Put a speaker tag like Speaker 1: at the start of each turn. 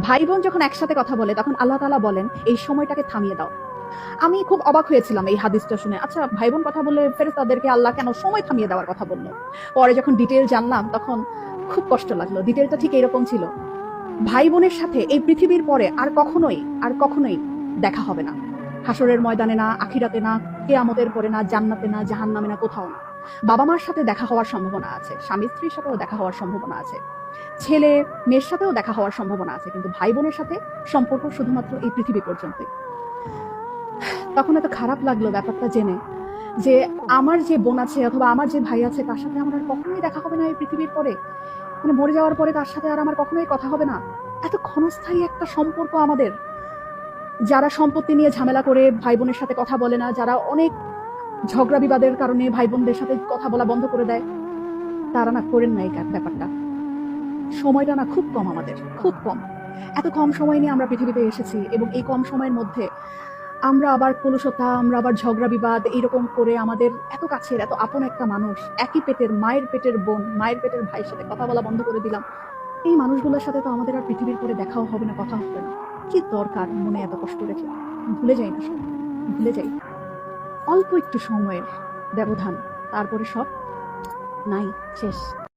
Speaker 1: ভাই বোন যখন একসাথে কথা বলে তখন আল্লাহ তাআলা বলেন এই সময়টাকে থামিয়ে দাও। আমি খুব অবাক হয়েছিলাম এই হাদিসটা শুনে। আচ্ছা, ভাই বোন কথা বললে ফেরেশতাদেরকে আল্লাহ কেন সময় থামিয়ে দেওয়ার কথা বলল? পরে যখন ডিটেইল জানলাম তখন খুব কষ্ট লাগলো। ডিটেইলটা ঠিক এরকম ছিল। ভাই বোনের সাথে এই পৃথিবীর পরে আর কখনোই দেখা হবে না। হাসরের ময়দানে না, আখিরাতে না, কিয়ামতের পরে না, জান্নাতে না, জাহান্নামে না, কোথাও না। বাবা মার সাথে দেখা হওয়ার সম্ভাবনা আছে, স্বামী স্ত্রীর সাথেও দেখা হওয়ার সম্ভাবনা আছে, ছেলে মেয়ের সাথেও দেখা হওয়ার সম্ভাবনা আছে, কিন্তু ভাই বোনের সাথে সম্পর্ক শুধুমাত্র এই পৃথিবী পর্যন্তই। তখন এত খারাপ লাগলো ব্যাপারটা জেনে যে আমার যে বোন আছে অথবা আমার যে ভাই আছে তার সাথে আমার আর কখনোই দেখা হবে না এই পৃথিবীর পরে। মানে মরে যাওয়ার পরে তার সাথে আর আমার কখনোই কথা হবে না। এত ক্ষণস্থায়ী একটা সম্পর্ক আমাদের। যারা সম্পত্তি নিয়ে ঝামেলা করে ভাই বোনের সাথে কথা বলে না, যারা অনেক ঝগড়া বিবাদের কারণে ভাই বোনদের সাথে কথা বলা বন্ধ করে দেয়, তারা না করেন না এই ব্যাপারটা। সময়টা না খুব কম আমাদের, খুব কম। এত কম সময় নিয়ে আমরা পৃথিবীতে এসেছি এবং এই কম সময়ের মধ্যে আমরা আবার কলুষতা, আমরা আবার ঝগড়া বিবাদ এইরকম করে আমাদের এত কাছের এত আপন একটা মানুষ, একই পেটের মায়ের পেটের বোন, মায়ের পেটের ভাইয়ের সাথে কথা বলা বন্ধ করে দিলাম। এই মানুষগুলোর সাথে তো আমাদের আর পৃথিবীর পরে দেখাও হবে না, কথা হবে না। কি দরকার মনে এত কষ্ট রেখে? ভুলে যাই না সব, ভুলে যাই। অল্প একটু সময়ের ব্যবধান, তারপরে সব নাই, শেষ।